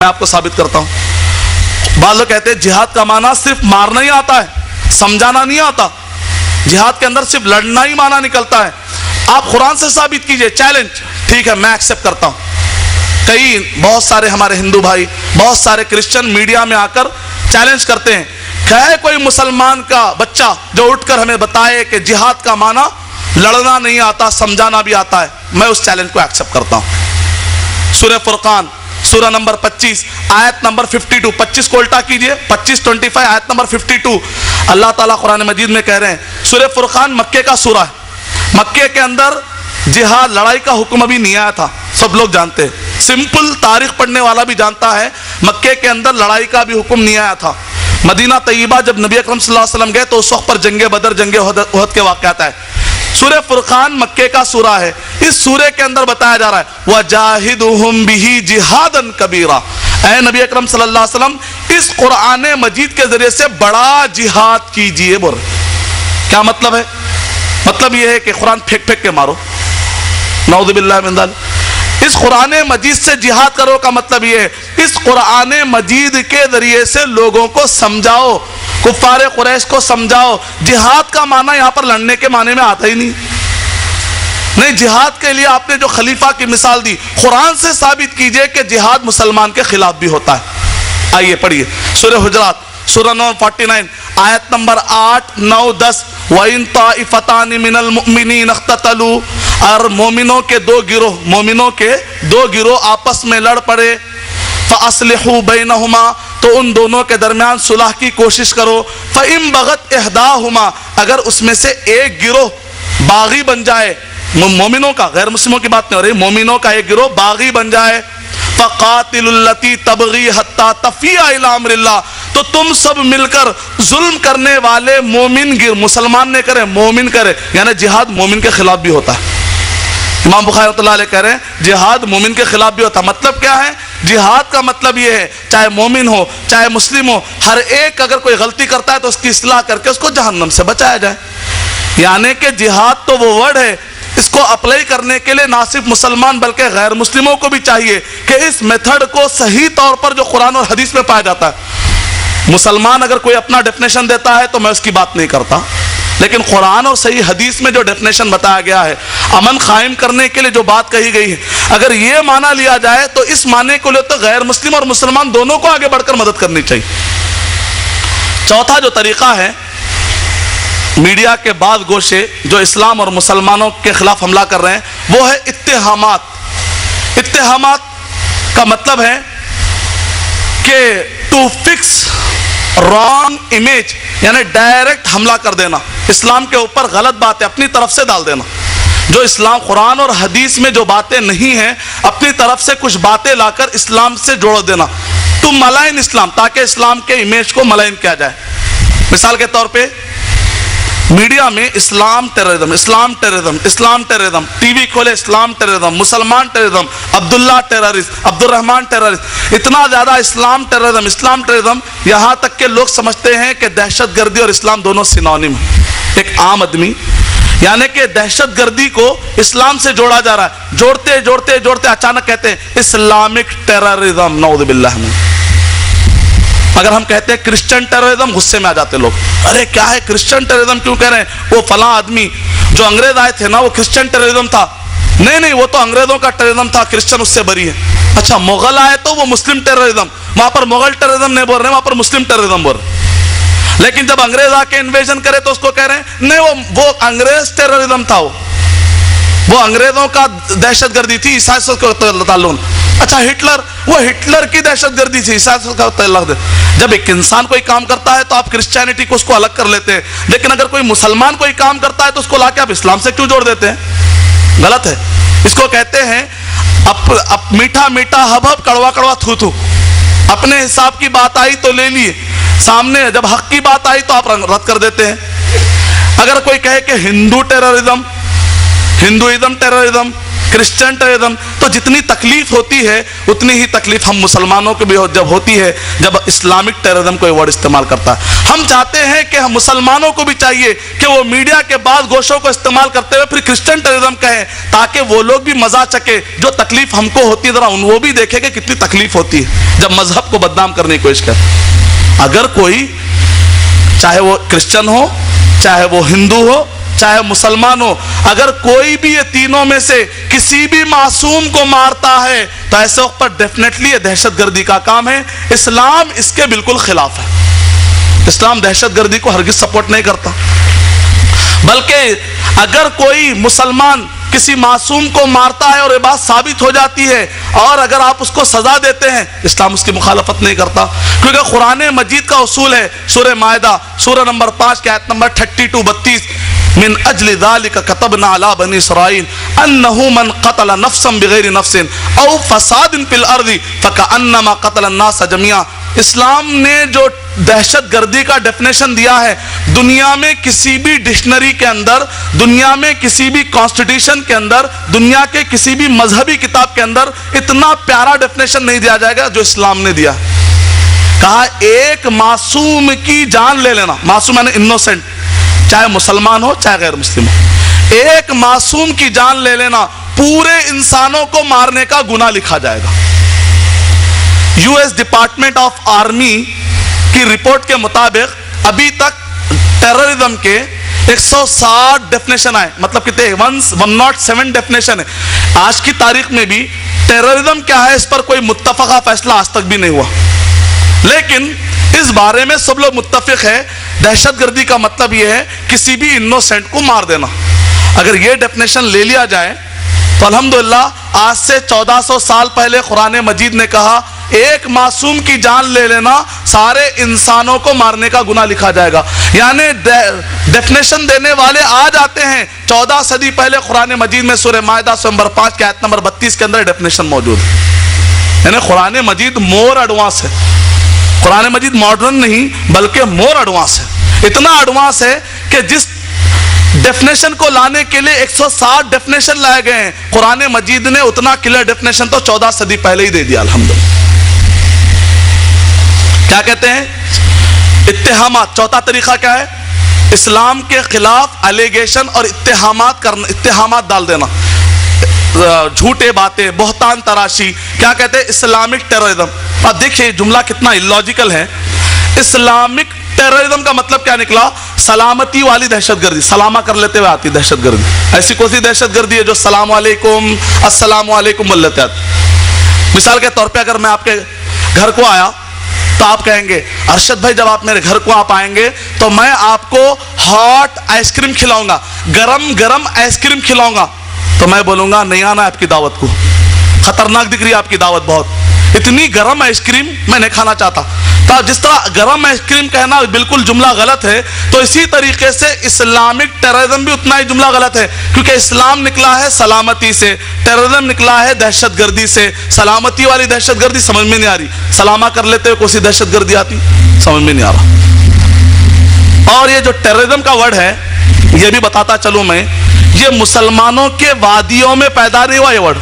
میں آپ کو ثابت کرتا ہوں۔ بعض لوگ کہتے ہیں جہاد کا معنی صرف مارنا ہی آتا ہے، سمجھانا نہیں آتا، جہاد کے اندر صرف لڑنا ہی معنی نکلتا ہے۔ آپ قرآن سے ثابت کیجئے، چیلنج، ٹھیک ہے میں ایکسپٹ کرتا ہوں۔ بہت سارے ہمارے ہندو بھائی، بہت سارے کرسچن میڈیا میں آ کر چیلنج کرتے ہیں کہ ہے کوئی مسلمان کا بچہ جو اٹھ کر ہمیں بتائے کہ جہاد کا معنی لڑنا نہیں آتا، سمجھانا بھی آتا ہے۔ میں اس چیلنج کو ایکسپٹ کرتا ہوں۔ سورہ فرقان، سورہ نمبر 25 آیت نمبر 52، 25 کو الٹا کیجئے، 25:25 آیت نمبر 52، اللہ تعالیٰ قرآن مجید میں کہہ رہے ہیں۔ سورہ فرقان مکے کا سورہ ہے، مکے کے اندر جہاد لڑائی کا حکم ابھی نہیں آیا تھا، سب لوگ جانتے ہیں، سمپل تاریخ پڑھنے والا بھی جانتا ہے مکے کے اندر لڑائی کا بھی حکم نہیں آیا تھا۔ مدینہ طیبہ جب نبی اکرم صلی اللہ علیہ وسلم گئے تو اس وقت پر جنگ بدر، جنگ احد کے واقعات ہے۔ سورہ فرقان مکے کا سورہ ہے، اس سورہ کے اندر بتایا جا رہا ہے وَجَاهِدُهُمْ بِهِ جِهَادًا كَبِيرًا، اے نبی اکرم صلی اللہ علیہ وسلم اس قرآن مجید کے ذریعے سے بڑا جہاد کیجئے۔ بول کیا مطلب ہے؟ مطلب یہ ہے کہ قرآن پھینک پھینک کے مارو، نعوذ باللہ من ذلک۔ اس قرآن مجید سے جہاد کرو کا مطلب یہ ہے اس قرآن مجید کے ذریعے سے لوگوں کو سمجھاؤ، کفار قریش کو سمجھاؤ۔ جہاد کا معنی یہاں پر لڑنے کے معنی میں آتا ہی نہیں، جہاد کے لیے آپ نے جو خلیفہ کی مثال دی، قرآن سے ثابت کیجئے کہ جہاد مسلمان کے خلاف بھی ہوتا ہے۔ آئیے پڑھیے سورہ حجرات، سورہ نمبر 49 آیت نمبر 8، 9، 10، وَإِن طَائِفَتَانِ مِنَ الْمُؤْمِنِينَ اخْتَتَلُوا، اور مومنوں کے دو گروہ آپس میں لڑ پڑے، فَأَصْلِحُوا بَيْنَهُمَا، تو ان دونوں کے درمیان صلح کی کوشش کرو، فَإِن بَغَتْ إِحْدَاهُمَا، اگر اس میں سے ایک گروہ باغی بن جائے، مومنوں کا، غیر مسلموں کی بات نہیں ہو رہی، مومنوں کا ایک گروہ باغی بن جائے، فَقَاتِلُوا الَّتِي تَبْغِي حَتَّى تَفِيَ إِلَىٰ أَمْرِ اللَّهِ، تو تم سب مل کر ظلم کرنے والے مسلمان نے کرے، مومن کرے، یعنی جہاد مومن کے خلاف بھی ہوتا ہے۔ امام بخاری رحمۃ اللہ علیہ کہہ رہے ہیں جہاد مومن کے خلاف بھی ہوتا ہے۔ مطلب کیا ہے؟ جہاد کا مطلب یہ ہے چاہے مومن ہو چاہے مسلم ہو، ہر ایک اگر کوئی غلطی کرتا ہے تو اس کی اصلاح کر کے اس کو جہنم سے بچایا جائے۔ یعنی کہ جہاد تو وہ ورڈ ہے، اس کو اپلائی کرنے کے لیے نہ صرف مسلمان بلکہ غیر مسلموں کو بھی چاہیے کہ اس میتھڈ کو صحیح طور پر جو قرآن اور حدیث میں پایا جاتا ہے، مسلمان اگر کوئی اپنا ڈیفینیشن دیتا ہے تو میں اس کی بات نہیں کرتا، لیکن قرآن اور صحیح حدیث میں جو ڈیفینیشن بتایا گیا ہے، امن قائم کرنے کے لیے جو بات کہی گئی ہے، اگر یہ معنی لیا جائے تو اس معنی کو لے تو غیر مسلم اور مسلمان دونوں کو آگے بڑھ کر مدد کرنی چاہیے۔ چوتھا جو طریقہ ہے، میڈیا کے بعض گوشے جو اسلام اور مسلمانوں کے خلاف حملہ کر رہے ہیں، وہ ہے اتہامات۔ اتہامات کا مطلب ہے کہ ٹو فکس رانگ امیج، یعنی ڈائریکٹ حملہ کر دینا، اسلام کے اوپر غلط باتیں اپنی طرف سے ڈال دینا، جو اسلام قرآن اور حدیث میں جو باتیں نہیں ہیں اپنی طرف سے کچھ باتیں لا کر اسلام سے جوڑ دینا، تو ملائن اسلام، تاکہ اسلام کے امیج کو ملائن کیا جائے۔ مثال کے طور پہ میڈیا میں اسلام ٹیررزم، اسلام ٹیررزم، اسلام ٹیررزم، ٹی وی کھولے اسلام ٹیررزم، مسلمان ٹیررزم، عبداللہ ٹیررسٹ، عبد الرحمن ٹیررسٹ، اتنا زیادہ اسلام ٹیررزم، اسلام ٹیررزم، یہاں تک کہ لوگ سمجھتے ہیں کہ دہشت گردی اور اسلام دونوں سینونیم ہیں۔ ایک عام آدمی یعنی کہ دہشت گردی کو اسلام سے جوڑا جا رہا ہے، جوڑتے جوڑتے جوڑتے اچانک کہتے ہیں اسلامک ٹیررزم، نعوذ باللہ من۔ اگر ہم کہتے ہیں کرسچن ٹیررزم، غصے میں آ جاتے لوگ، ارے کیا ہے کرسچن ٹیررزم کیوں کہہ رہے ہیں؟ وہ فلاں آدمی جو انگریز آئے تھے نا، وہ کرسچن ٹیررزم تھا۔ نہیں، وہ تو انگریزوں کا ٹیررزم تھا، کرسچن اس سے بری ہے۔ اچھا مغل آئے تو وہ مسلم ٹیررزم، وہاں پر مغل ٹیررزم نہیں بول رہے، وہاں پر مسلم ٹیررزم بول رہے۔ لیکن جب انگریز آ کے انویژن کرے تو اس کو کہہ رہے ہیں نہیں، وہ انگریز ٹیررزم تھا، وہ انگریزوں کا دہشت گردی تھی، عیسائی سے تعلق۔ اچھا ہٹلر، وہ ہٹلر کی دہشت گردی تھی، عیسائی سے تعلق۔ جب ایک انسان کوئی کام کرتا ہے تو آپ کرسچینٹی کو اس کو الگ کر لیتے ہیں، لیکن اگر کوئی مسلمان کوئی کام کرتا ہے تو اس کو لا کے آپ اسلام سے کیوں جوڑ دیتے ہیں؟ غلط ہے۔ اس کو کہتے ہیں میٹھا میٹھا ہب ہب، کڑوا کڑوا تھو تھو۔ اپنے حساب کی بات آئی تو لے لیے، سامنے جب حق کی بات آئی تو آپ رد کر دیتے ہیں۔ اگر کوئی کہے کہ Hindu terrorism, Hinduism terrorism, Christian terrorism, تو جتنی تکلیف ہوتی ہے اتنی ہی تکلیف ہم مسلمانوں کو بھی جب ہوتی ہے جب اسلامک ٹیررزم کوئی ورڈ استعمال کرتا ہے۔ ہم چاہتے ہیں کہ ہم مسلمانوں کو بھی چاہیے کہ وہ میڈیا کے بعد گوشوں کو استعمال کرتے ہوئے پھر کرسچن ٹیررزم کہیں، تاکہ وہ لوگ بھی مزہ چکے، جو تکلیف ہم کو ہوتی ہے ذرا وہ بھی دیکھیں کہ کتنی تکلیف ہوتی ہے جب مذہب کو بدنام کرنے کی کوشش کرتے۔ اگر کوئی چاہے وہ کرسچن ہو، چاہے وہ ہندو ہو، چاہے مسلمان ہو، اگر کوئی بھی یہ تینوں میں سے کسی بھی معصوم کو مارتا ہے تو ایسے وقت پر ڈیفینیٹلی یہ دہشت گردی کا کام ہے۔ اسلام اس کے بالکل خلاف ہے۔ اسلام دہشت گردی کو ہرگز سپورٹ نہیں کرتا، بلکہ اگر کوئی مسلمان کسی معصوم کو مارتا ہے اور یہ بات ثابت ہو جاتی ہے اور اگر آپ اس کو سزا دیتے ہیں، اسلام اس کی مخالفت نہیں کرتا، کیونکہ قرآن مجید کا اصول ہے۔ سورہ مائدہ سورہ نمبر 5 کی آیت نمبر 32 من اجل ذلك كتبنا على بني اسرائيل انه من قتل نفسا بغير نفس او فساد في الارض فكانما قتل الناس جميعا۔ اسلام نے جو دہشت گردی کا ڈیفینیشن دیا ہے، دنیا میں کسی بھی ڈکشنری کے اندر، دنیا میں کسی بھی کانسٹیٹیوشن کے اندر، دنیا کے کسی بھی مذہبی کتاب کے اندر اتنا پیارا ڈیفینیشن نہیں دیا جائے گا جو اسلام نے دیا۔ کہا ایک معصوم کی جان لے لینا، معصوم یعنی انوسنٹ، چاہے مسلمان ہو چاہے غیر مسلم ہو، ایک معصوم کی جان لے لینا پورے انسانوں کو مارنے کا گناہ لکھا جائے گا۔ U S department of army کی رپورٹ کے مطابق ابھی تک ٹیررزم کے 160 ڈیفینیشن آئے، مطلب کتنے 107 ڈیفینیشن ہے۔ آج کی تاریخ میں بھی ٹیررزم کیا ہے اس پر کوئی متفقہ فیصلہ آج تک بھی نہیں ہوا، لیکن اس بارے میں سب لوگ متفق ہے دہشت گردی کا مطلب یہ ہے کسی بھی انوسنٹ کو مار دینا۔ اگر یہ ڈیفینیشن لے لیا جائے تو الحمدللہ آج سے 1400 سال پہلے قرآن مجید نے کہا ایک معصوم کی جان لے لینا سارے انسانوں کو مارنے کا گناہ لکھا جائے گا۔ یعنی ڈیفینیشن دینے والے آج آتے ہیں 14 صدی پہلے قرآن مجید میں سورہ مائدہ نمبر 5 کی آیت نمبر 32 کے اندر ڈیفینیشن موجود ہے۔ یعنی قرآن مجید مور ایڈوانس ہے، قرآن مجید ماڈرن نہیں بلکہ مور ایڈوانس ہے۔ اتنا ایڈوانس ہے کہ جس ڈیفینیشن کو لانے کے لیے 160 ڈیفینیشن لائے گئے ہیں، قرآن مجید نے اتنا کلیئر ڈیفینیشن تو 14 صدی پہلے ہی دے دیا الحمدللہ۔ کیا کہتے ہیں؟ اتہامات۔ چوتھا طریقہ کیا ہے؟ اسلام کے خلاف الیگیشن اور اتہامات ڈال دینا، جھوٹے باتیں، بہتان تراشی۔ کیا کہتے ہیں؟ Islamic terrorism. اب دیکھیں جملہ کتنا اللاجیکل ہے۔ اسلامک ٹیررزم کا مطلب کیا نکلا؟ سلامتی والی دہشت گردی، سلامہ کر لیتے ہوئے آتی دہشت گردی۔ ایسی کون سی دہشت گردی ہے جو السلام علیکم السلام علیکم بول لیتے آتی؟ مثال کے طور پہ اگر میں آپ کے گھر کو آیا تو آپ کہیں گے ارشد بھائی جب آپ میرے گھر کو آپ آئیں گے تو میں آپ کو ہاٹ آئس کریم کھلاؤں گا، گرم گرم آئس کریم کھلاؤں گا، تو میں بولوں گا نہیں آنا آپ کی دعوت کو، خطرناک دکھ رہی ہے آپ کی دعوت بہت، اتنی گرم آئس کریم میں نہیں کھانا چاہتا۔ تو جس طرح گرم آئس کریم کہنا بالکل جملہ غلط ہے، تو اسی طریقے سے اسلامک ٹیررزم بھی اتنا ہی جملہ غلط ہے، کیونکہ اسلام نکلا ہے سلامتی سے، ٹیررزم نکلا ہے دہشت گردی سے۔ سلامتی والی دہشت گردی سمجھ میں نہیں آ رہی، سلامہ کر لیتے ہوئے کوئی دہشت گردی آتی سمجھ میں نہیں آ رہا۔ اور یہ جو ٹیررزم کا ورڈ ہے یہ بھی بتاتا چلوں میں، یہ مسلمانوں کے وادیوں میں پیدا نہیں ہوا یہ ورڈ۔